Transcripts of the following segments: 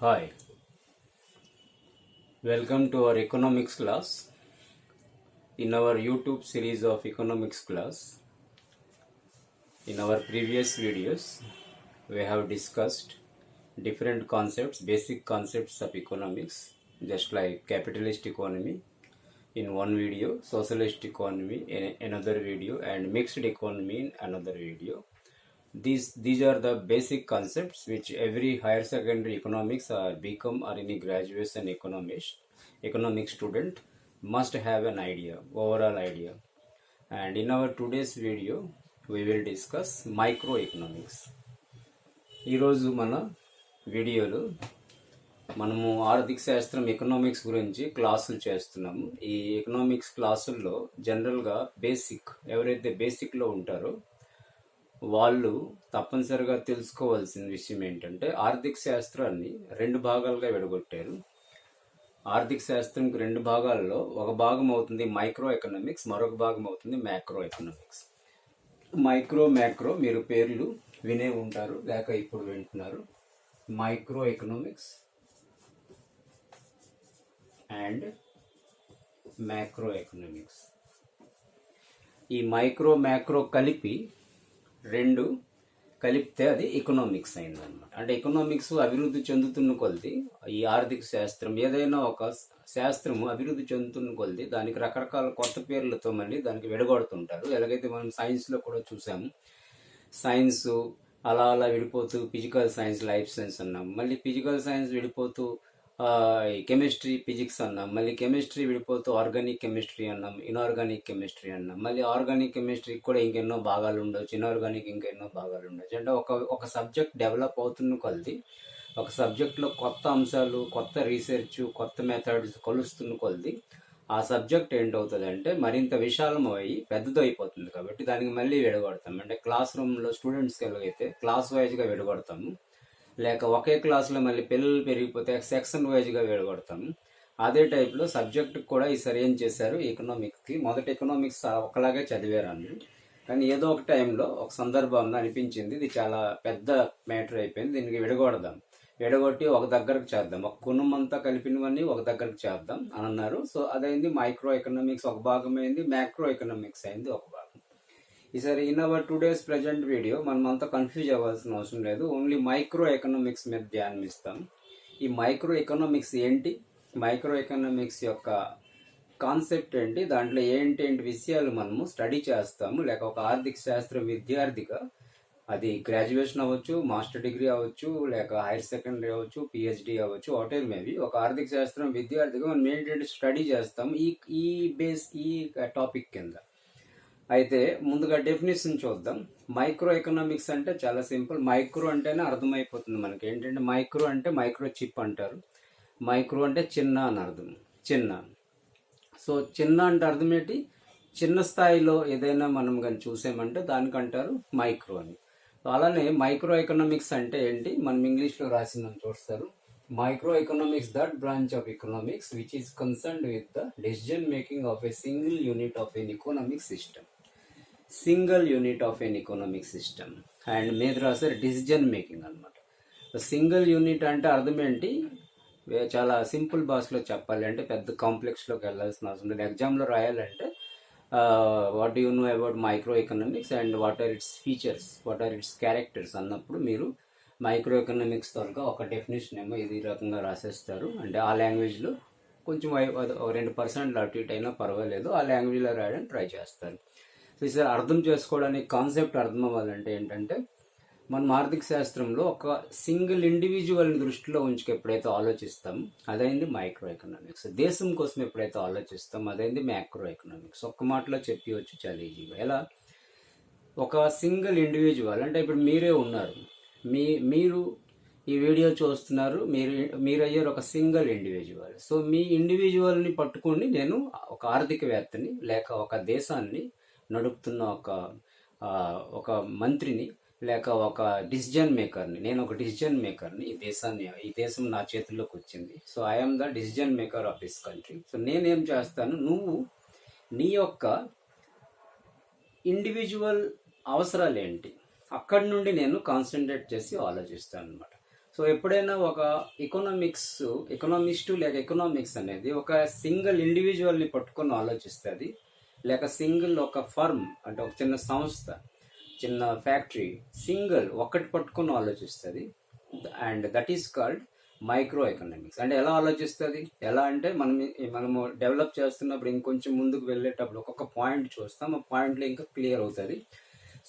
Hi, welcome to our economics class. In our YouTube series of economics class, in our previous videos, we have discussed different concepts, basic concepts of economics, just like capitalist economy in one video, socialist economy in another video, and mixed economy in another video. These are the basic concepts which every higher secondary economics or BCom or any graduation economic student must have an idea, overall idea. And in our today's video, we will discuss microeconomics. ఈరోజు మన వీడియోలో మనము ఆర్థిక శాస్త్రం economics గురించి క్లాసులు చేస్తున్నాము. ఈ ఎకనామిక్స్ క్లాసుల్లో జనరల్గా బేసిక్ ఎవరైతే బేసిక్లో ఉంటారో వాళ్ళు తప్పనిసరిగా తెలుసుకోవాల్సిన విషయం ఏంటంటే ఆర్థిక శాస్త్రాన్ని రెండు భాగాలుగా విడగొట్టారు. ఆర్థిక శాస్త్రంకి రెండు భాగాల్లో ఒక భాగం అవుతుంది మైక్రో ఎకనామిక్స్, మరొక భాగం అవుతుంది మ్యాక్రో ఎకనామిక్స్. మ్యాక్రో మీరు పేర్లు వినే ఉంటారు లేక ఇప్పుడు వింటున్నారు. Micro economics and macro economics. ఈ మ్యాక్రో కలిపి రెండు కలిపితే అది ఎకనామిక్స్ అయిందనమాట. అంటే ఎకనామిక్స్ అభివృద్ధి చెందుతున్న కొలది ఈ ఆర్థిక శాస్త్రం ఏదైనా ఒక శాస్త్రము అభివృద్ధి చెందుతున్న కొలది దానికి రకరకాల కొత్త పేర్లతో మళ్ళీ దానికి విడగొడుతుంటారు. ఎలాగైతే మనం సైన్స్లో కూడా చూసాము, సైన్స్ అలా విడిపోతూ ఫిజికల్ సైన్స్, లైఫ్ సైన్స్ అన్నాం. మళ్ళీ ఫిజికల్ సైన్స్ విడిపోతూ కెమిస్ట్రీ, ఫిజిక్స్ అన్నాం. మళ్ళీ కెమిస్ట్రీ విడిపోతూ ఆర్గానిక్ కెమిస్ట్రీ అన్నాం, ఇన్ఆర్గానిక్ కెమిస్ట్రీ అన్నాం. మళ్ళీ ఆర్గానిక్ కెమిస్ట్రీకి కూడా ఇంకెన్నో భాగాలు ఉండొచ్చు, ఇన్ఆర్గానిక్ ఇంకెన్నో భాగాలు ఉండొచ్చు. అంటే ఒక సబ్జెక్ట్ డెవలప్ అవుతున్న కొలది, ఒక సబ్జెక్ట్లో కొత్త అంశాలు, కొత్త రీసెర్చ్, కొత్త మెథడ్స్ కలుస్తున్న కొలది ఆ సబ్జెక్ట్ ఏంటవుతుంది అంటే మరింత విశాలం అయ్యి పెద్దదైపోతుంది. కాబట్టి దానికి మళ్ళీ విడగొడతాం. అంటే క్లాస్ రూమ్లో స్టూడెంట్స్కి ఎలాగైతే క్లాస్ వైజ్గా విడగొడతాము, లేక ఒకే క్లాస్లో మళ్ళీ పిల్లలు పెరిగిపోతే సెక్షన్ వైజ్గా విడగొడతాము. అదే టైప్లో సబ్జెక్ట్కి కూడా ఈసారి ఏం చేశారు, ఎకనామిక్స్కి మొదటి ఎకనామిక్స్ ఒకలాగే చదివారు అందరూ. కానీ ఏదో ఒక టైంలో ఒక సందర్భంలో అనిపించింది ఇది చాలా పెద్ద మ్యాటర్ అయిపోయింది, దీనికి విడగొట్టి ఒక దగ్గరకు చేద్దాం, ఒక కుటుంబం అంతా కలిపినవన్నీ ఒక దగ్గరకు చేద్దాం అని అన్నారు. సో అదైంది మైక్రో ఎకనామిక్స్ ఒక భాగం అయింది, మ్యాక్రో ఎకనామిక్స్ అయింది ఒక భాగం. ఈసారి in our today's present video మనం అంతా కన్ఫ్యూజ్ అవ్వాల్సిన అవసరం లేదు, ఓన్లీ మైక్రో ఎకనామిక్స్ మీద ధ్యానం ఇస్తాం. ఈ మైక్రో ఎకనామిక్స్ ఏంటి, మైక్రో ఎకనామిక్స్ యొక్క కాన్సెప్ట్ ఏంటి, దాంట్లో ఏంటి విషయాలు మనము స్టడీ చేస్తాము. లేక ఒక ఆర్థిక శాస్త్రం విద్యార్థిగా అది గ్రాడ్యుయేషన్ అవ్వచ్చు, మాస్టర్ డిగ్రీ అవ్వచ్చు, లేక హైయర్ సెకండరీ అవ్వచ్చు, పిహెచ్డి అవ్వచ్చు, వాటెవర్ మేబీ ఒక ఆర్థిక శాస్త్రం విద్యార్థిగా మనం ఏంటంటే స్టడీ చేస్తాం ఈ టాపిక్ కింద. అయితే ముందుగా డెఫినేషన్ చూద్దాం. మైక్రో ఎకనామిక్స్ అంటే చాలా సింపుల్. మైక్రో అంటేనే అర్థమైపోతుంది మనకి ఏంటంటే మైక్రో అంటే మైక్రో చిప్ అంటారు, మైక్రో అంటే చిన్న అని అర్థం, చిన్న. సో చిన్న అంటే అర్థం ఏంటి, చిన్న స్థాయిలో ఏదైనా మనం కానీ చూసామంటే దానికంటారు మైక్రో అని. అలానే మైక్రో ఎకనామిక్స్ అంటే ఏంటి, మనం ఇంగ్లీష్లో రాసిందని చూస్తారు. Micro economics that branch of economics which is concerned with the decision making of a single unit of an economic system. Single unit of an economic system and మీద రాసారు డిసిజన్ మేకింగ్ అనమాట. Single unit అంటే అర్థం ఏంటి, చాలా simple భాషలో చెప్పాలి అంటే పెద్ద కాంప్లెక్స్లోకి వెళ్ళాల్సిన అవసరం లేదు. ఎగ్జామ్లో రాయాలంటే what do you know about micro economics and what are its features, what are its characters అన్నప్పుడు మీరు మైక్రో ఎకనామిక్స్ త్వరగా ఒక డెఫినేషన్ ఏమో ఇది రకంగా రాసేస్తారు. అంటే ఆ లాంగ్వేజ్లో కొంచెం 2% అటు ఇటు అయినా పర్వాలేదు, ఆ లాంగ్వేజ్లో రాయడానికి ట్రై చేస్తారు. సో ఈసారి అర్థం చేసుకోవడానికి కాన్సెప్ట్ అర్థం అవ్వాలంటే ఏంటంటే మనం ఆర్థిక శాస్త్రంలో ఒక సింగిల్ ఇండివిజువల్ని దృష్టిలో ఉంచుకు ఎప్పుడైతే ఆలోచిస్తాం అదైంది మైక్రో ఎకనామిక్స్. దేశం కోసం ఎప్పుడైతే ఆలోచిస్తాం అదైంది మ్యాక్రో ఎకనామిక్స్. ఒక్క మాటలో చెప్పవచ్చు చాలా ఈజీగా. ఎలా, ఒక సింగిల్ ఇండివిజువల్ అంటే ఇప్పుడు మీరే ఉన్నారు, మీరు ఈ వీడియో చూస్తున్నారు, మీరు అయ్యారు ఒక సింగిల్ ఇండివిజువల్. సో మీ ఇండివిజువల్ని పట్టుకొని నేను ఒక ఆర్థికవేత్తని లేక ఒక దేశాన్ని నడుపుతున్న ఒక మంత్రిని లేక ఒక డిసిజన్ మేకర్ని, నేను ఒక డిసిజన్ మేకర్ని, ఈ దేశం నా చేతుల్లోకి వచ్చింది. So I'm the decision maker of this country. So నేనేం చేస్తాను, నువ్వు నీ యొక్క ఇండివిజువల్ అవసరాలు ఏంటి అక్కడి నుండి నేను కాన్సన్ట్రేట్ చేసి ఆలోచిస్తాను అనమాట. సో ఎప్పుడైనా ఒక ఎకనామిస్టు లేక ఎకనామిక్స్ అనేది ఒక సింగిల్ ఇండివిజువల్ని పట్టుకొని ఆలోచిస్తుంది, లేక సింగిల్ ఒక ఫర్మ్ అంటే ఒక చిన్న సంస్థ, చిన్న ఫ్యాక్టరీ ఒక్కటి పట్టుకొని ఆలోచిస్తుంది. And that is called micro economics. అంటే ఎలా ఆలోచిస్తుంది, ఎలా అంటే మనము డెవలప్ చేస్తున్నప్పుడు ఇంకొంచెం ముందుకు వెళ్ళేటప్పుడు ఒక్కొక్క పాయింట్ చూస్తాం, ఆ పాయింట్లో ఇంకా క్లియర్ అవుతుంది.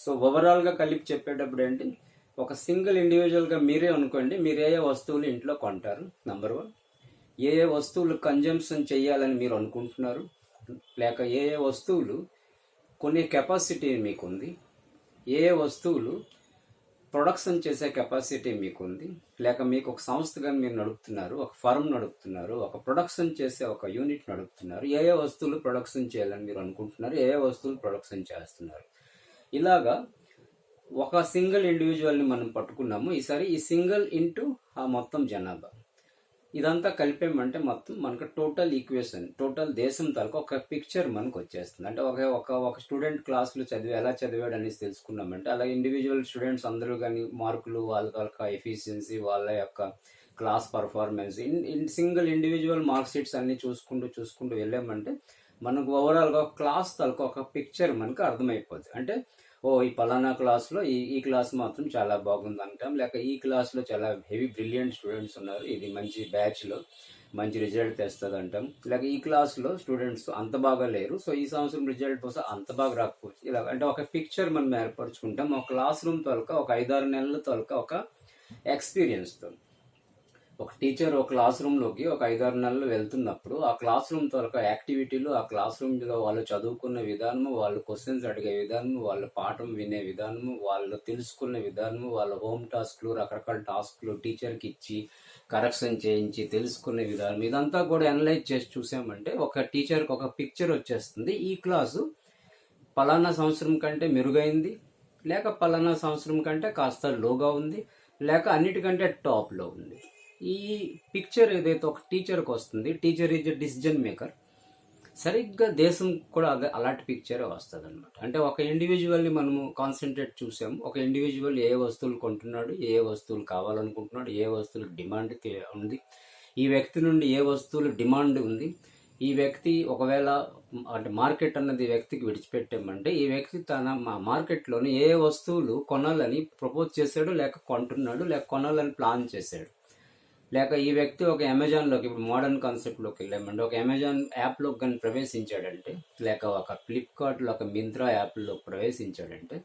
సో ఓవరాల్గా కలిపి చెప్పేటప్పుడు ఏంటి, ఒక సింగిల్ ఇండివిజువల్గా మీరే అనుకోండి, మీరు ఏ వస్తువులు ఇంట్లో కొంటారు, నంబర్ 1. ఏ వస్తువులు కన్జంప్షన్ చేయాలని మీరు అనుకుంటున్నారు, లేక ఏ వస్తువులు కొనే కెపాసిటీ మీకుంది, ఏ వస్తువులు ప్రొడక్షన్ చేసే కెపాసిటీ మీకుంది, లేక మీకు ఒక సంస్థగా మీరు నడుపుతున్నారు, ఒక ఫర్మ్ నడుపుతున్నారు, ఒక ప్రొడక్షన్ చేసే ఒక యూనిట్ నడుపుతున్నారు, ఏ వస్తువులు ప్రొడక్షన్ చేయాలని మీరు అనుకుంటున్నారు, ఏ వస్తువులు ప్రొడక్షన్ చేస్తున్నారు. ఇలాగా ఒక సింగిల్ ఇండివిజువల్ని మనం పట్టుకున్నాము. ఈసారి ఈ సింగిల్ ఇంటూ ఆ మొత్తం జనాభా, ఇదంతా కలిపేమంటే మొత్తం మనకు టోటల్ ఈక్వేషన్, టోటల్ దేశం తాలూకు ఒక పిక్చర్ మనకు వచ్చేస్తుంది. అంటే ఒక స్టూడెంట్ క్లాసులో ఎలా చదివాడు అనేసి తెలుసుకున్నామంటే, అలా ఇండివిజువల్ స్టూడెంట్స్ అందరూ కానీ మార్కులు, వాళ్ళ యొక్క ఎఫిషియన్సీ, వాళ్ళ యొక్క class performance, single individual mark sheets అన్ని చూసుకుంటూ వెళ్ళామంటే మనకు ఓవరాల్గా క్లాస్ తాలూకు ఒక పిక్చర్ మనకు అర్థమైపోతుంది. అంటే ఈ పలానా క్లాస్లో ఈ క్లాస్ మాత్రం చాలా బాగుంది అంటాం, లేక ఈ క్లాస్లో చాలా హెవీ బ్రిలియంట్ స్టూడెంట్స్ ఉన్నారు, ఇది మంచి బ్యాచ్లో మంచి రిజల్ట్ తెస్తుంది అంటాం, లేక ఈ క్లాస్లో స్టూడెంట్స్ అంత బాగా లేరు, సో ఈ సంవత్సరం రిజల్ట్ కోసం అంత బాగా రాకపోవచ్చు. ఇలా అంటే ఒక పిక్చర్ మనం ఏర్పరచుకుంటాం ఒక క్లాస్ రూమ్ తాలూకా, ఒక 5-6 నెలల తాలూకా ఒక ఎక్స్పీరియన్స్తో. ఒక టీచర్ ఒక క్లాస్ రూమ్లోకి ఒక 5-6 నెలలు వెళ్తున్నప్పుడు ఆ క్లాస్ రూమ్ తాలూకా యాక్టివిటీలు, ఆ క్లాస్ రూమ్లో వాళ్ళు చదువుకున్న విధానము, వాళ్ళు క్వశ్చన్స్ అడిగే విధానము, వాళ్ళ పాఠం వినే విధానము, వాళ్ళు తెలుసుకునే విధానము, వాళ్ళ హోమ్ టాస్క్లు, రకరకాల టాస్క్లు టీచర్కి ఇచ్చి కరెక్షన్ చేయించి తెలుసుకునే విధానం, ఇదంతా కూడా అనలైజ్ చేసి చూసామంటే ఒక టీచర్కి ఒక పిక్చర్ వచ్చేస్తుంది. ఈ క్లాసు పలానా సంవత్సరం కంటే మెరుగైంది, లేక పలానా సంవత్సరం కంటే కాస్త లోగా ఉంది, లేక అన్నిటికంటే టాప్లో ఉంది. ఈ పిక్చర్ ఏదైతే ఒక టీచర్కి వస్తుంది, teacher is a decision maker, సరిగ్గా దేశం కూడా అలాంటి పిక్చరే వస్తుంది అనమాట. అంటే ఒక ఇండివిజువల్ని మనము కాన్సన్ట్రేట్ చూసాము, ఒక ఇండివిజువల్ ఏ వస్తువులు కొంటున్నాడు, ఏ వస్తువులు కావాలనుకుంటున్నాడు, ఏ వస్తువులకు డిమాండ్ ఉంది, ఈ వ్యక్తి నుండి ఏ వస్తువులు డిమాండ్ ఉంది, ఈ వ్యక్తి ఒకవేళ అంటే మార్కెట్ అన్నది వ్యక్తికి విడిచిపెట్టామంటే ఈ వ్యక్తి తన మార్కెట్లోని ఏ వస్తువులు కొనాలని ప్రపోజ్ చేశాడు, లేక కొంటున్నాడు, లేక కొనాలని ప్లాన్ చేశాడు, లేక ఈ వ్యక్తి ఒక అమెజాన్లోకి, ఇప్పుడు మోడర్న్ కాన్సెప్ట్లోకి వెళ్ళామంటే ఒక అమెజాన్ యాప్లోకి కానీ ప్రవేశించాడంటే, లేక ఒక ఫ్లిప్కార్ట్లో ఒక మింత్రా యాప్లో ప్రవేశించాడంటే,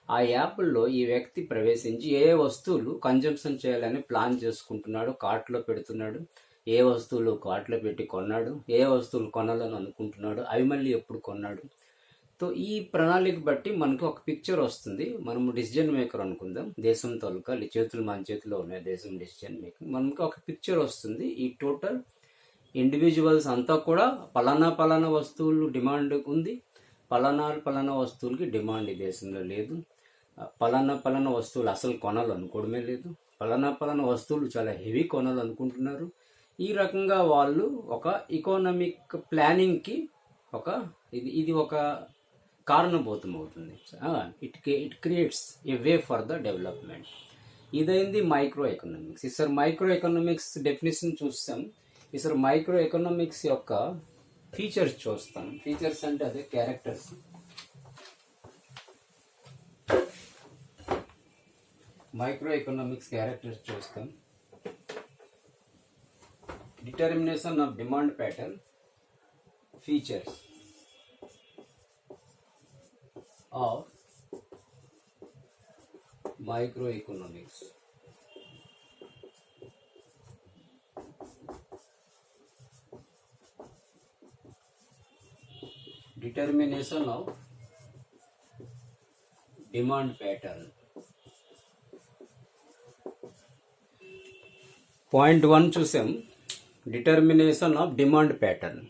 ఆ యాప్ల్లో ఈ వ్యక్తి ప్రవేశించి ఏ వస్తువులు కన్జంప్షన్ చేయాలని ప్లాన్ చేసుకుంటున్నాడు, కార్ట్లో పెడుతున్నాడు, ఏ వస్తువులు కార్ట్లో పెట్టి కొన్నాడు, ఏ వస్తువులు కొనాలని అనుకుంటున్నాడు, అవి మళ్ళీ ఎప్పుడు కొన్నాడు. సో ఈ ప్రణాళిక బట్టి మనకు ఒక పిక్చర్ వస్తుంది. మనము డిసిజన్ మేకర్ అనుకుందాం, దేశం తాలూకా చేతులు మన చేతిలో ఉన్నాయి, దేశం డిసిజన్ మేకర్, మనకు ఒక పిక్చర్ వస్తుంది. ఈ టోటల్ ఇండివిజువల్స్ అంతా కూడా పలానా వస్తువులు డిమాండ్ ఉంది, పలానా వస్తువులకి డిమాండ్ ఈ దేశంలో లేదు, పలానా వస్తువులు అసలు కొనాలనుకోవడమే లేదు, పలానా వస్తువులు చాలా హెవీ కొనాలనుకుంటున్నారు. ఈ రకంగా వాళ్ళు ఒక ఎకనామిక్ ప్లానింగ్కి ఇది ఒక కారణభూతం అవుతుంది. It creates a way for the development. ఇదైంది మైక్రో ఎకనామిక్స్. ఈసారి మైక్రో ఎకనామిక్స్ డెఫినేషన్ చూస్తాం. ఈసారి మైక్రో ఎకనామిక్స్ యొక్క ఫీచర్స్ చూస్తాం. ఫీచర్స్ అంటే అదే క్యారెక్టర్స్. మైక్రో ఎకనామిక్స్ క్యారెక్టర్స్ చూస్తాం. డిటర్మినేషన్ ఆఫ్ డిమాండ్ ప్యాటర్న్, ఫీచర్స్ of microeconomics. Determination of demand pattern. Point 1 చూసాం, determination of demand pattern.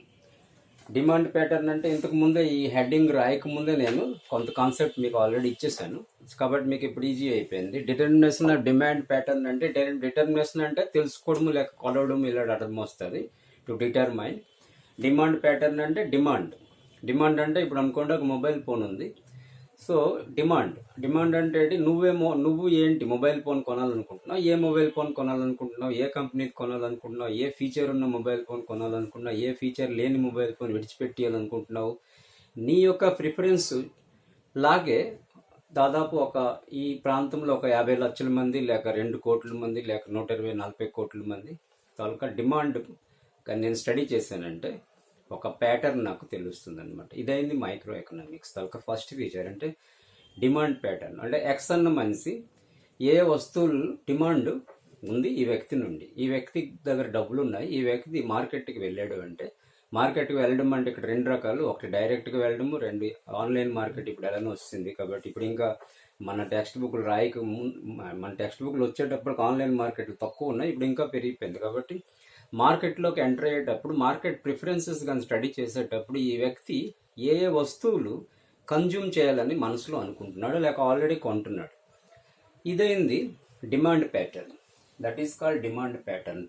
Demand pattern అంటే ఇంతకు ముందే ఈ హెడ్డింగ్ రాయకముందే నేను కొంత కాన్సెప్ట్ మీకు ఆల్రెడీ ఇచ్చేసాను, కాబట్టి మీకు ఇప్పుడు ఈజీ అయిపోయింది. డిటర్మినేషన్ ఆఫ్ డిమాండ్ ప్యాటర్న్ అంటే డిటర్మినేషన్ అంటే తెలుసుకోవడం లేక కొలవడం ఇలా అర్థం వస్తుంది. To determine. డిమాండ్ ప్యాటర్న్ అంటే డిమాండ్ అంటే ఇప్పుడు అనుకోండి ఒక మొబైల్ ఫోన్ ఉంది. సో డిమాండ్ అంటే ఏంటి? నువ్వు ఏంటి మొబైల్ ఫోన్ కొనాలనుకుంటున్నావు, ఏ మొబైల్ ఫోన్ కొనాలనుకుంటున్నావు, ఏ కంపెనీది కొనాలనుకుంటున్నావు, ఏ ఫీచర్ ఉన్న మొబైల్ ఫోన్ కొనాలనుకుంటున్నావు, ఏ ఫీచర్ లేని మొబైల్ ఫోన్ విడిచిపెట్టేయాలనుకుంటున్నావు, నీ యొక్క ప్రిఫరెన్స్ లాగే దాదాపు ఈ ప్రాంతంలో ఒక 50 లక్షల మంది లేక 2 కోట్ల మంది లేక 120-140 కోట్ల మంది తాలూకా డిమాండ్ నేను స్టడీ చేశానంటే ఒక ప్యాటర్న్ నాకు తెలుస్తుంది అనమాట. ఇదైంది మైక్రో ఎకనామిక్స్ తాలూకా ఫస్ట్ ఫీచర్. అంటే డిమాండ్ ప్యాటర్న్ అంటే ఎక్స్ అన్న మనిషి ఏ వస్తువులు డిమాండ్ ఉంది ఈ వ్యక్తి నుండి, ఈ వ్యక్తి దగ్గర డబ్బులు ఉన్నాయి, ఈ వ్యక్తి మార్కెట్కి వెళ్ళాడు అంటే, మార్కెట్కి వెళ్ళడం అంటే ఇక్కడ 2 రకాలు. ఒకటి డైరెక్ట్గా వెళ్ళడము, 2 ఆన్లైన్ మార్కెట్ ఇప్పుడు ఎలానో వస్తుంది. కాబట్టి ఇప్పుడు ఇంకా మన టెక్స్ట్ బుక్లు మన టెక్స్ట్ బుక్లు వచ్చేటప్పటికి ఆన్లైన్ మార్కెట్లు తక్కువ ఉన్నాయి, ఇప్పుడు ఇంకా పెరిగిపోయింది. కాబట్టి మార్కెట్లోకి ఎంటర్ అయ్యేటప్పుడు మార్కెట్ ప్రిఫరెన్సెస్ కానీ స్టడీ చేసేటప్పుడు ఈ వ్యక్తి ఏ వస్తువులు కన్జ్యూమ్ చేయాలని మనసులో అనుకుంటున్నాడు లేక ఆల్రెడీ కొంటున్నాడు. ఇదైంది demand pattern. That is called demand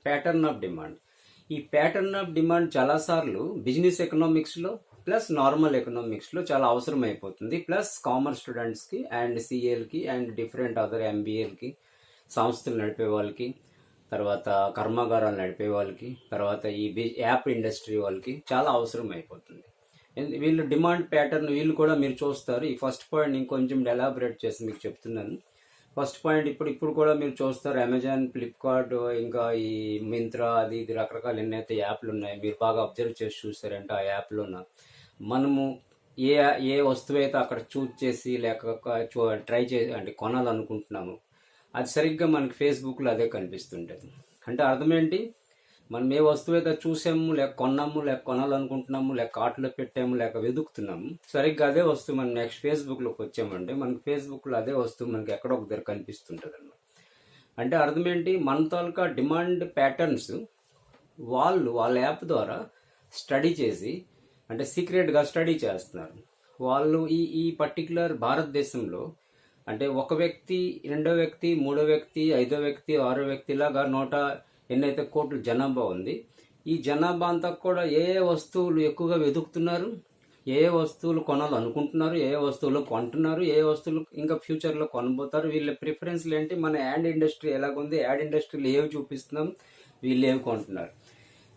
pattern of demand. ఈ ప్యాటర్న్ ఆఫ్ డిమాండ్ చాలాసార్లు బిజినెస్ ఎకనామిక్స్లో ప్లస్ నార్మల్ ఎకనామిక్స్లో చాలా అవసరం అయిపోతుంది. ప్లస్ కామర్స్ స్టూడెంట్స్కి అండ్ సిఏలకి అండ్ డిఫరెంట్ అదర్ ఎంబీఏలకి, సంస్థలు నడిపే వాళ్ళకి, తర్వాత కర్మాగారాలు నడిపే వాళ్ళకి, తర్వాత ఈ యాప్ ఇండస్ట్రీ వాళ్ళకి చాలా అవసరం అయిపోతుంది. వీళ్ళు డిమాండ్ ప్యాటర్న్ వీళ్ళు కూడా మీరు చూస్తారు. ఈ ఫస్ట్ పాయింట్ ఇంకొంచెం ఎలాబరేట్ చేసి మీకు చెప్తున్నాను. ఫస్ట్ పాయింట్ ఇప్పుడు కూడా మీరు చూస్తారు, అమెజాన్, ఫ్లిప్కార్ట్, ఇంకా ఈ మింత్రా, అది ఇది రకరకాల ఎన్నైతే యాప్లు ఉన్నాయి మీరు బాగా అబ్జర్వ్ చేసి చూసారంటే ఆ యాప్లోన మనము ఏ వస్తువు అయితే అక్కడ చూజ్ చేసి లేక ట్రై చేసి అంటే కొనాలనుకుంటున్నాము అది సరిగ్గా మనకి ఫేస్బుక్లో అదే కనిపిస్తుంటుంది. అంటే అర్థం ఏంటి? మనం ఏ వస్తువు అయితే చూసాము లేక కొన్నాము లేక కొనాలనుకుంటున్నాము లేక కార్ట్లో పెట్టాము లేక వెతుకుతున్నాము, సరిగ్గా అదే వస్తువు మనం నెక్స్ట్ ఫేస్బుక్లోకి వచ్చామంటే మనకి ఫేస్బుక్లో అదే వస్తువు మనకి ఎక్కడో ఒక దగ్గర కనిపిస్తుంటుంది అన్నమాట. అంటే అర్థం ఏంటి? మన తాలూకా డిమాండ్ ప్యాటర్న్స్ వాళ్ళ యాప్ ద్వారా స్టడీ చేసి అంటే సీక్రెట్గా స్టడీ చేస్తున్నారు వాళ్ళు. ఈ పర్టికులర్ భారతదేశంలో అంటే ఒక వ్యక్తి, 2వ వ్యక్తి, 3వ వ్యక్తి, 5వ వ్యక్తి, 6వ వ్యక్తి లాగా ఎన్నైతే కోట్ల జనాభా ఉంది, ఈ జనాభా అంతా కూడా ఏ వస్తువులు ఎక్కువగా వెతుకుతున్నారు, ఏ వస్తువులు కొనాలనుకుంటున్నారు, ఏ వస్తువులు కొంటున్నారు, ఏ వస్తువులు ఇంకా ఫ్యూచర్లో కొనబోతారు, వీళ్ళ ప్రిఫరెన్స్లు ఏంటి, మన యాడ్ ఇండస్ట్రీ ఎలాగుంది, యాడ్ ఇండస్ట్రీలో ఏవి చూపిస్తున్నాం, వీళ్ళు ఏవి కొంటున్నారు,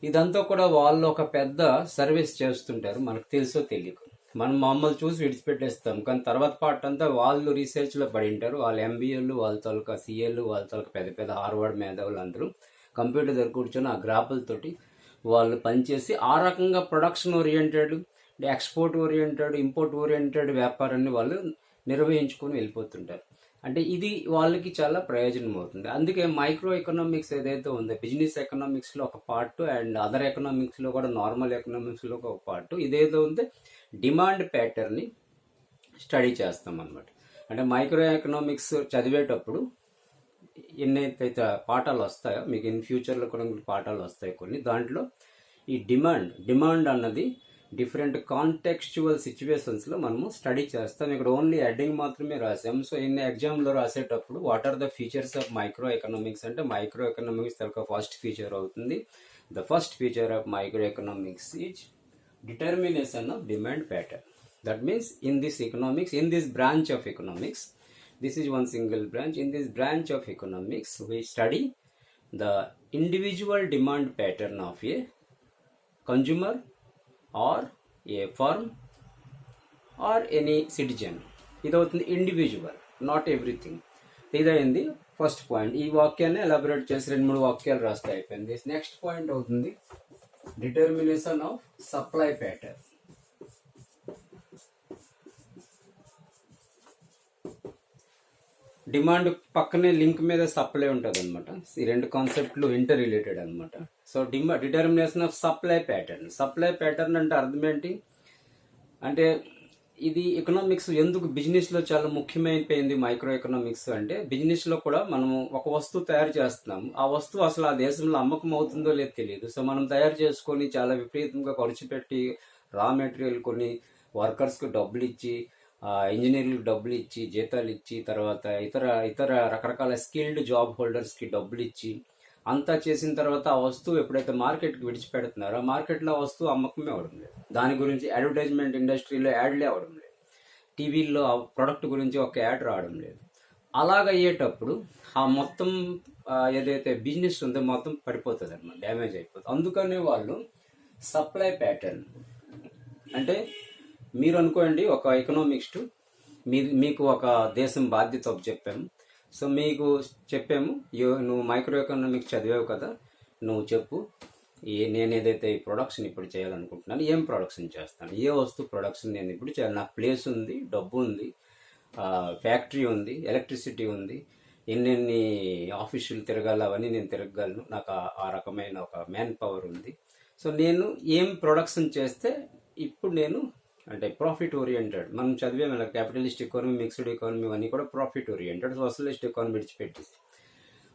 ఇదంతా కూడా వాళ్ళు ఒక పెద్ద సర్వీస్ చేస్తుంటారు. మనకు తెలుసో తెలియదు, మనం మామూలు చూసి విడిచిపెట్టేస్తాం. కానీ తర్వాత పార్ట్ అంతా వాళ్ళు రీసెర్చ్లో పడి ఉంటారు. వాళ్ళ ఎంబీఏలు, వాళ్ళ తాలూకా సిఏలు, వాళ్ళ తాలూకా పెద్ద పెద్ద హార్వర్డ్ మేధావులు అందరూ కంప్యూటర్ దగ్గర కూర్చొని ఆ గ్రాఫులతోటి వాళ్ళు పనిచేసి ఆ రకంగా production oriented, export oriented, import oriented వ్యాపారాన్ని వాళ్ళు నిర్వహించుకొని వెళ్ళిపోతుంటారు. అంటే ఇది వాళ్ళకి చాలా ప్రయోజనం అవుతుంది. అందుకే మైక్రో ఎకనామిక్స్ ఏదైతే ఉందో బిజినెస్ ఎకనామిక్స్లో ఒక పార్ట్ అండ్ అదర్ ఎకనామిక్స్లో కూడా నార్మల్ ఎకనామిక్స్లో ఒక పార్ట్, ఇదేదో ఉందో డిమాండ్ ప్యాటర్న్ని స్టడీ చేస్తాం అన్నమాట. అంటే మైక్రో ఎకనామిక్స్ చదివేటప్పుడు ఎన్నైతే పాఠాలు వస్తాయో మీకు ఇన్ ఫ్యూచర్లో కూడా పాఠాలు వస్తాయి కొన్ని, దాంట్లో ఈ డిమాండ్ అన్నది డిఫరెంట్ కాంటెక్స్చువల్ సిచ్యువేషన్స్లో మనము స్టడీ చేస్తాం. ఇక్కడ ఓన్లీ హెడ్డింగ్ మాత్రమే రాసాం. సో ఇన్ ఎగ్జామ్లో రాసేటప్పుడు what are the features of micro economics అంటే మైక్రో ఎకనామిక్స్ తరక ఫస్ట్ ఫీచర్ అవుతుంది. The first feature of micro economics is determination of demand pattern. That means in this branch of economics, this is one single branch. In this branch of economics, we study the individual demand pattern of a consumer or a firm or any citizen. ఇది అవుతుంది individual, not everything. ఇదైంది first point. ఈ వాక్యాన్ని elaborate చేసి 2-3 వాక్యాలు రాస్తే అయిపోయింది. Next point అవుతుంది determination of supply pattern. Demand పక్కనే లింక్ మీద సప్లై ఉంటుంది అనమాట. ఈ 2 కాన్సెప్ట్లు ఇంటర్ రిలేటెడ్ అనమాట. So determination of supply pattern అంటే అర్థం ఏంటి అంటే ఇది ఎకనామిక్స్ ఎందుకు బిజినెస్లో చాలా ముఖ్యమైపోయింది. మైక్రో ఎకనామిక్స్ అంటే బిజినెస్లో కూడా మనము ఒక వస్తువు తయారు చేస్తున్నాము, ఆ వస్తువు అసలు ఆ దేశంలో అమ్మకం అవుతుందో లేదో తెలియదు. సో మనం తయారు చేసుకొని చాలా విపరీతంగా ఖర్చు పెట్టి రా మెటీరియల్ కొని వర్కర్స్కి డబ్బులు ఇచ్చి, ఇంజనీర్లకు డబ్బులు ఇచ్చి, జీతాలు ఇచ్చి, తర్వాత ఇతర రకరకాల స్కిల్డ్ జాబ్ హోల్డర్స్కి డబ్బులు ఇచ్చి అంతా చేసిన తర్వాత ఆ వస్తువు ఎప్పుడైతే మార్కెట్కి విడిచిపెడుతున్నారో ఆ మార్కెట్లో ఆ వస్తువు అమ్మకమే అవడం లేదు. దాని గురించి అడ్వర్టైజ్మెంట్ ఇండస్ట్రీలో యాడ్లే అవడం లేదు. టీవీల్లో ఆ ప్రొడక్ట్ గురించి ఒక యాడ్ రావడం లేదు. అలాగ అయ్యేటప్పుడు ఆ మొత్తం ఏదైతే బిజినెస్ ఉందో మొత్తం పడిపోతుంది అనమాట, డ్యామేజ్ అయిపోతుంది. అందుకనే వాళ్ళు సప్లై ప్యాటర్న్ అంటే, మీరు అనుకోండి ఒక ఎకనామిక్స్ట్, మీకు ఒక దేశం బాధ్యత ఒక చెప్పాము. సో మీకు చెప్పాము, నువ్వు మైక్రో ఎకనామిక్స్ చదివావు కదా, నువ్వు చెప్పు నేను ఏదైతే ఈ ప్రొడక్షన్ ఇప్పుడు చేయాలనుకుంటున్నాను, ఏం ప్రొడక్షన్ చేస్తాను, ఏ వస్తువు ప్రొడక్షన్ నేను ఇప్పుడు చేయాలి, నాకు ప్లేస్ ఉంది, డబ్బు ఉంది, ఫ్యాక్టరీ ఉంది, ఎలక్ట్రిసిటీ ఉంది, ఎన్నెన్ని ఆఫీసులు తిరగాలి అవన్నీ నేను తిరగగలను, నాకు ఆ రకమైన ఒక మ్యాన్ పవర్ ఉంది. సో నేను ఏం ప్రొడక్షన్ చేస్తే ఇప్పుడు నేను అంటే ప్రాఫిట్ ఓరియంటెడ్, మనం చదివే మన క్యాపిటలిస్ట్ ఎకానమీ, మిక్స్డ్ ఎకానమీ అన్నీ కూడా ప్రాఫిట్ ఓరియంటెడ్, సోషలిస్ట్ ఎకానమీ విడిచిపెట్టేసి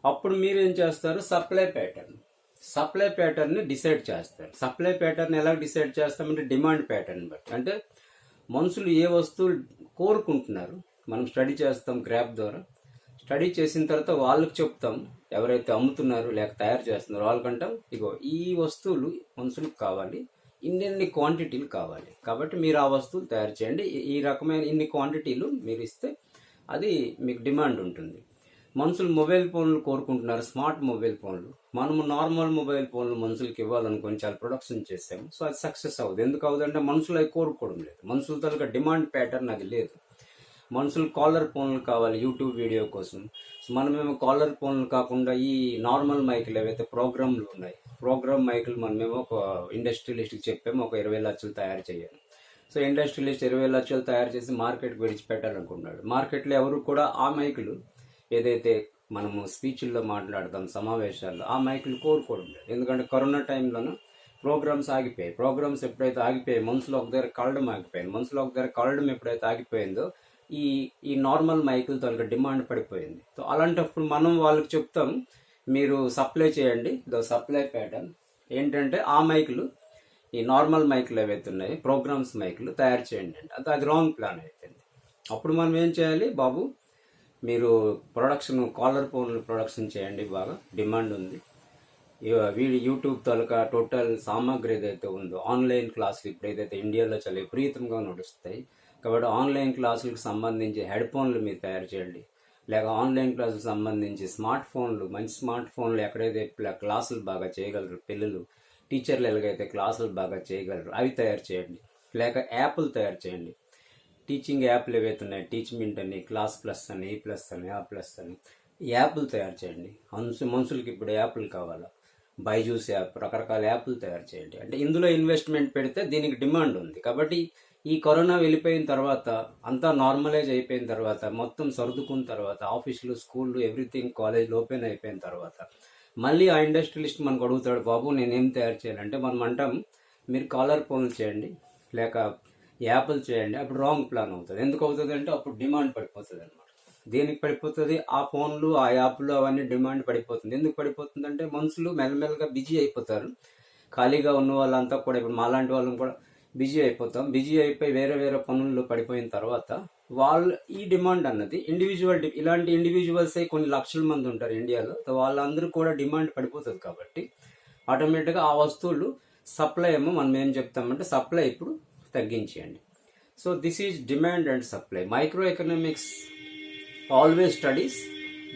అప్పుడు మీరు ఏం చేస్తారు, సప్లై ప్యాటర్న్ని డిసైడ్ చేస్తారు. సప్లై ప్యాటర్న్ ఎలా డిసైడ్ చేస్తామంటే డిమాండ్ ప్యాటర్న్ బట్టి. అంటే మనుషులు ఏ వస్తువులు కోరుకుంటున్నారు మనం స్టడీ చేస్తాం, గ్రాఫ్ ద్వారా స్టడీ చేసిన తర్వాత వాళ్ళకి చెప్తాం, ఎవరైతే అమ్ముతున్నారు లేక తయారు చేస్తున్నారు వాళ్ళకంటాం, ఇగో ఈ వస్తువులు మనుషులకు కావాలి, ఇన్ని క్వాంటిటీలు కావాలి, కాబట్టి మీరు ఆ వస్తువులు తయారు చేయండి, ఈ రకమైన ఇన్ని క్వాంటిటీలు మీరు ఇస్తే అది మీకు డిమాండ్ ఉంటుంది. మనుషులు మొబైల్ ఫోన్లు కోరుకుంటున్నారు, స్మార్ట్ మొబైల్ ఫోన్లు. మనము నార్మల్ మొబైల్ ఫోన్లు మనుషులకి ఇవ్వాలనుకొని చాలా ప్రొడక్షన్ చేసాము, సో అది సక్సెస్ అవ్వదు. ఎందుకు అవుతుందంటే మనుషులు అవి కోరుకోవడం లేదు, మనుషుల తాలూకా డిమాండ్ ప్యాటర్న్ అది లేదు. మనుషులు కాలర్ ఫోన్లు కావాలి యూట్యూబ్ వీడియో కోసం, మనమేమో కాలర్ ఫోన్లు కాకుండా ఈ నార్మల్ మైకులు ఏవైతే ప్రోగ్రామ్లు ఉన్నాయి, ప్రోగ్రామ్ మైకులు మనమేమో ఒక ఇండస్ట్రియలిస్ట్కి చెప్పాము ఒక 20 లక్షలు తయారు చేయాలి. సో ఇండస్ట్రియలిస్ట్ 20 లక్షలు తయారు చేసి మార్కెట్కి విడిచిపెట్టాలనుకున్నాడు. మార్కెట్లో ఎవరు కూడా ఆ మైకులు ఏదైతే మనము స్పీచ్ల్లో మాట్లాడతాం సమావేశాల్లో, ఆ మైకులు కోరుకోవడం లేదు. ఎందుకంటే కరోనా టైంలోనూ ప్రోగ్రామ్స్ ఆగిపోయాయి. ప్రోగ్రామ్స్ ఎప్పుడైతే ఆగిపోయాయి, మనుషులు ఒక దగ్గర కలడం ఆగిపోయింది. మనుషులు ఒక దగ్గర కలడం ఎప్పుడైతే ఆగిపోయిందో ఈ నార్మల్ మైకులతో డిమాండ్ పడిపోయింది. సో అలాంటప్పుడు మనం వాళ్ళకి చెప్తాం, మీరు సప్లై చేయండి. సప్లై ప్యాటర్న్ ఏంటంటే ఆ మైకులు, ఈ నార్మల్ మైకులు ఏవైతే ఉన్నాయి ప్రోగ్రామ్స్ మైకులు తయారు చేయండి అంటే అది రాంగ్ ప్లాన్ అయిపోయింది. అప్పుడు మనం ఏం చేయాలి, బాబు మీరు ప్రొడక్షన్ కాలర్ ఫోన్లు ప్రొడక్షన్ చేయండి, బాగా డిమాండ్ ఉంది. యూట్యూబ్ తాలూకా టోటల్ సామాగ్రి ఏదైతే ఉందో, ఆన్లైన్ క్లాసులు ఇప్పుడు ఏదైతే ఇండియాలో చాలా విపరీతంగా నడుస్తాయి, కాబట్టి ఆన్లైన్ క్లాసులకు సంబంధించి హెడ్ ఫోన్లు మీరు తయారు చేయండి, లేక ఆన్లైన్ క్లాసులకు సంబంధించి స్మార్ట్ ఫోన్లు, మంచి స్మార్ట్ ఫోన్లు ఎక్కడైతే క్లాసులు బాగా చేయగలరు పిల్లలు, టీచర్లు ఎలాగైతే క్లాసులు బాగా చేయగలరు అవి తయారు చేయండి, లేక యాప్లు తయారు చేయండి. టీచింగ్ యాప్లు ఏవైతే ఉన్నాయి, టీచ్మెంట్ అని, క్లాస్ ప్లస్ అని, ఈ ప్లస్ అని, ఆ ప్లస్ అని, యాప్లు తయారు చేయండి. మనుషులకి ఇప్పుడు యాప్లు కావాలా, బైజూస్ యాప్, రకరకాల యాప్లు తయారు చేయండి. అంటే ఇందులో ఇన్వెస్ట్మెంట్ పెడితే దీనికి డిమాండ్ ఉంది. కాబట్టి ఈ కరోనా వెళ్ళిపోయిన తర్వాత, అంతా నార్మలైజ్ అయిపోయిన తర్వాత, మొత్తం సర్దుకున్న తర్వాత, ఆఫీసులు, స్కూళ్ళు, ఎవ్రీథింగ్, కాలేజీలు ఓపెన్ అయిపోయిన తర్వాత మళ్ళీ ఆ ఇండస్ట్రియలిస్ట్ మనకు అడుగుతాడు, బాబు నేనేం తయారు చేయాలంటే మనం అంటాం, మీరు కాలర్ ఫోన్లు చేయండి లేక యాప్లు చేయండి. అప్పుడు రాంగ్ ప్లాన్ అవుతుంది. ఎందుకు అవుతుంది అంటే అప్పుడు డిమాండ్ పడిపోతుంది అనమాట. దేనికి పడిపోతుంది, ఆ ఫోన్లు, ఆ యాప్లు అవన్నీ డిమాండ్ పడిపోతుంది. ఎందుకు పడిపోతుంది అంటే మనుషులు మెల్లమెల్లగా బిజీ అయిపోతారు. ఖాళీగా ఉన్న వాళ్ళంతా కూడా, ఇప్పుడు మాలాంటి వాళ్ళని కూడా బిజీ అయిపోతాం. బిజీ అయిపోయి వేరే వేరే పనుల్లో పడిపోయిన తర్వాత వాళ్ళు ఈ డిమాండ్ అన్నది ఇలాంటి ఇండివిజువల్స్ కొన్ని లక్షల మంది ఉంటారు ఇండియాలో. వాళ్ళందరూ కూడా డిమాండ్ పడిపోతుంది. కాబట్టి ఆటోమేటిక్గా ఆ వస్తువులు సప్లై ఏమో మనం ఏం చెప్తామంటే సప్లై ఇప్పుడు తగ్గించేయండి. So this is demand and supply. Micro economics always studies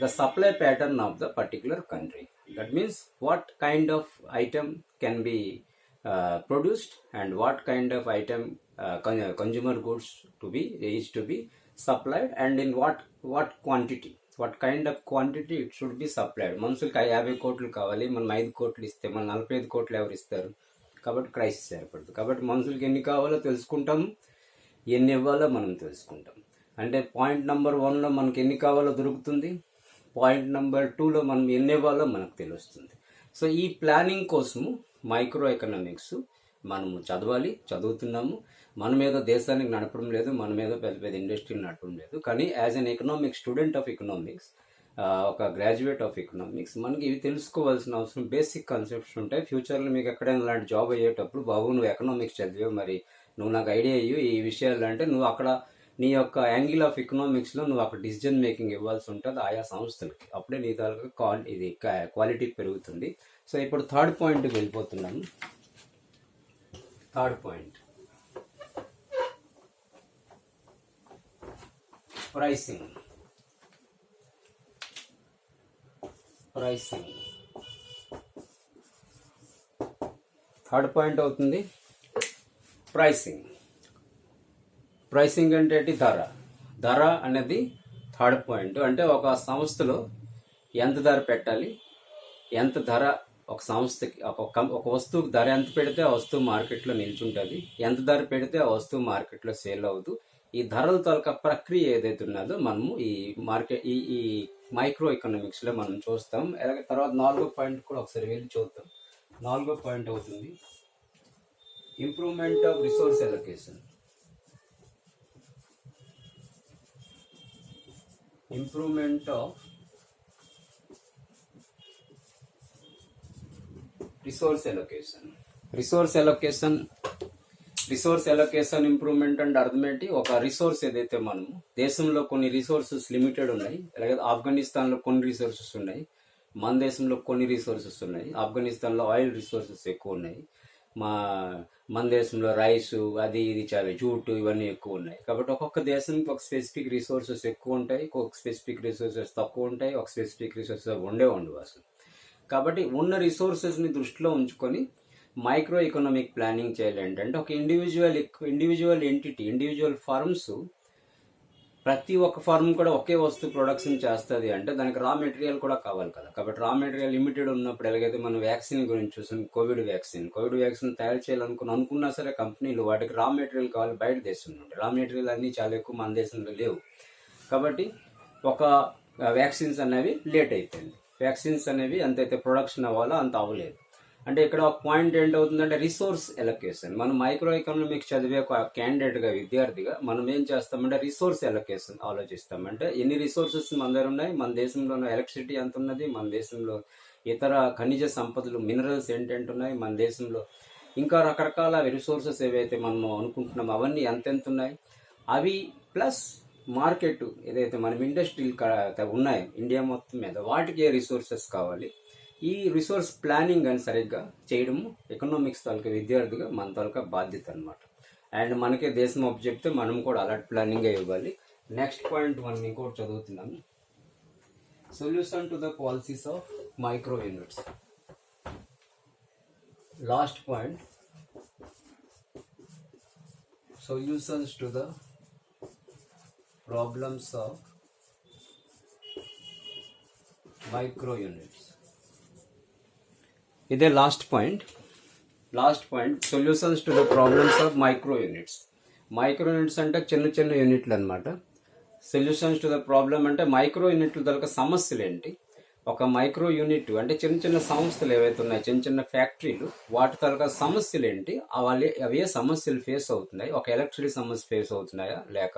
the supply pattern of the particular country. That means what kind of item can be produced and what kind of item consumer goods is to be supplied and in what quantity, what kind of quantity it should be supplied. మనుషులకి 50 కోట్లు కావాలి, మనం 5 కోట్లు ఇస్తే మన 45 కోట్లు ఎవరు ఇస్తారు? కాబట్టి క్రైసిస్ ఏర్పడుతుంది. కాబట్టి మనుషులకి ఎన్ని కావాలో తెలుసుకుంటాము, ఎన్ని ఇవ్వాలో మనం తెలుసుకుంటాం. అంటే పాయింట్ నెంబర్ 1లో మనకి ఎన్ని కావాలో దొరుకుతుంది, పాయింట్ నెంబర్ 2లో మనం ఎన్ని ఇవ్వాలో మనకు తెలుస్తుంది. సో ఈ ప్లానింగ్ కోసము మైక్రో ఎకనామిక్స్ మనము చదువుతున్నాము. మన మీద దేశానికి నడపడం లేదు, మన మీద పెద్ద పెద్ద ఇండస్ట్రీలు నడపడం లేదు. కానీ as an economics student of economics, ఒక గ్రాడ్యుయేట్ ఆఫ్ ఎకనామిక్స్, మనకి ఇవి తెలుసుకోవాల్సిన అవసరం, బేసిక్ కాన్సెప్ట్స్ ఉంటాయి. ఫ్యూచర్లో మీకు ఎక్కడైనా ఇలాంటి జాబ్ అయ్యేటప్పుడు, బాబు నువ్వు ఎకనామిక్స్ చదివావు, మరి నువ్వు నాకు ఐడియా అయ్యి ఈ విషయాలు అంటే, నువ్వు అక్కడ నీ యొక్క యాంగిల్ ఆఫ్ ఎకనామిక్స్లో నువ్వు అక్కడ డిసిజన్ మేకింగ్ ఇవ్వాల్సి ఉంటుంది ఆయా సంస్థలకి. అప్పుడే నీ తాలూకా క్వాలిటీ పెరుగుతుంది. సో ఇప్పుడు థర్డ్ పాయింట్కి వెళ్ళిపోతున్నాను. Third point, pricing. Third point అవుతుంది ప్రైసింగ్. ప్రైసింగ్ అంటే ఏంటి? ధర అనేది థర్డ్ పాయింట్. అంటే ఒక సంస్థలో ఎంత ధర పెట్టాలి, ఎంత ధర ఒక సంస్థకి ఒక వస్తువుకి ధర ఎంత పెడితే ఆ వస్తువు మార్కెట్లో నిల్చుంటుంది, ఎంత ధర పెడితే ఆ వస్తువు మార్కెట్లో సేల్ అవుతుంది. ఈ ధరల తాలూకా ప్రక్రియ ఏదైతే ఉన్నదో మనము ఈ మార్కెట్ ఈ మైక్రో ఎకనామిక్స్లో మనం చూస్తాం. అలాగే తర్వాత 4వ పాయింట్ కూడా ఒకసారి వెళ్ళి చూద్దాం. 4వ పాయింట్ అవుతుంది improvement of resource allocation. Improvement of resource allocation improvement అంటే అర్థం ఏంటి? ఒక రిసోర్స్ ఏదైతే మనము దేశంలో కొన్ని రిసోర్సెస్ లిమిటెడ్ ఉన్నాయి, అలాగే ఆఫ్ఘనిస్తాన్లో కొన్ని రిసోర్సెస్ ఉన్నాయి, మన దేశంలో కొన్ని రిసోర్సెస్ ఉన్నాయి. ఆఫ్ఘనిస్తాన్లో ఆయిల్ రిసోర్సెస్ ఎక్కువ ఉన్నాయి, మన దేశంలో రైస్ అది ఇది చాలా జూట్ ఇవన్నీ ఎక్కువ ఉన్నాయి. కాబట్టి ఒక్కొక్క దేశానికి ఒక స్పెసిఫిక్ రిసోర్సెస్ ఎక్కువ ఉంటాయి, ఒక స్పెసిఫిక్ రిసోర్సెస్ తక్కువ ఉంటాయి, ఒక స్పెసిఫిక్ రిసోర్సెస్ ఉండవు అసలు. కాబట్టి ఉన్న రిసోర్సెస్ని దృష్టిలో ఉంచుకొని మైక్రో ఎకనామిక్ ప్లానింగ్ చేయాలి. ఏంటంటే ఒక ఇండివిజువల్ ఎంటిటీ, ఇండివిజువల్ ఫార్మ్స్, ప్రతి ఒక్క ఫార్మ్ కూడా ఒకే వస్తువు ప్రొడక్షన్ చేస్తుంది అంటే దానికి రా మెటీరియల్ కూడా కావాలి కదా. కాబట్టి రా మెటీరియల్ లిమిటెడ్ ఉన్నప్పుడు ఎలాగైతే మనం వ్యాక్సిన్ గురించి చూసాం, కోవిడ్ వ్యాక్సిన్ తయారు చేయాలనుకున్నా సరే కంపెనీలు వాటికి రా మెటీరియల్ కావాలి బయట దేశం నుండి. రా మెటీరియల్ అన్నీ చాలా ఎక్కువ మన దేశంలో లేవు. కాబట్టి ఒక వ్యాక్సిన్స్ అనేవి లేట్ అయిపోయింది. వ్యాక్సిన్స్ అనేవి ఎంతైతే ప్రొడక్షన్ అవ్వాలో అంత అవ్వలేదు. అంటే ఇక్కడ ఒక పాయింట్ ఏంటవుతుందంటే రిసోర్స్ ఎలొకేషన్. మనం మైక్రో ఎకనామిక్స్ చదివే ఒక క్యాండిడేట్గా, విద్యార్థిగా మనం ఏం చేస్తామంటే రిసోర్స్ ఎలొకేషన్ ఆలోచిస్తామంటే ఎన్ని రిసోర్సెస్ మన దగ్గర ఉన్నాయి, మన దేశంలో ఎలక్ట్రిసిటీ ఎంత ఉన్నది, మన దేశంలో ఇతర ఖనిజ సంపదలు మినరల్స్ ఏంటంటే ఉన్నాయి, మన దేశంలో ఇంకా రకరకాల రిసోర్సెస్ ఏవైతే మనం అనుకుంటున్నామో అవన్నీ ఎంతెంత ఉన్నాయి, అవి ప్లస్ మార్కెట్ ఏదైతే మనం ఇండస్ట్రీలు ఉన్నాయి ఇండియా మొత్తం మీద వాటికి ఏ రిసోర్సెస్ కావాలి, ఈ రిసోర్స్ ప్లానింగ్ అని సరిగ్గా చేయడము ఎకనామిక్స్ తాలూకా విద్యార్థిగా మన తాలూకా బాధ్యత అనమాట. అండ్ మనకే దేశం అప్పు చెప్తే మనం కూడా అలాంటి ప్లానింగ్ ఇవ్వాలి. నెక్స్ట్ పాయింట్ మనం ఇంకోటి చదువుతున్నాము, solution to the policies of micro units. Last point, solutions to the problems of micro units. ఇదే last point, solutions to the problems of micro units. Micro units అంటే చిన్న యూనిట్లు అనమాట. సొల్యూషన్స్ టు ద ప్రాబ్లమ్ అంటే micro యూనిట్లు దొరక సమస్యలు ఏంటి, ఒక మైక్రో యూనిట్ అంటే చిన్న సంస్థలు ఏవైతే ఉన్నాయి, చిన్న ఫ్యాక్టరీలు, వాటి తరగ సమస్యలు ఏంటి, అవే సమస్యలు ఫేస్ అవుతున్నాయి. ఒక ఎలక్ట్రిసిటీ సమస్య ఫేస్ అవుతున్నాయా, లేక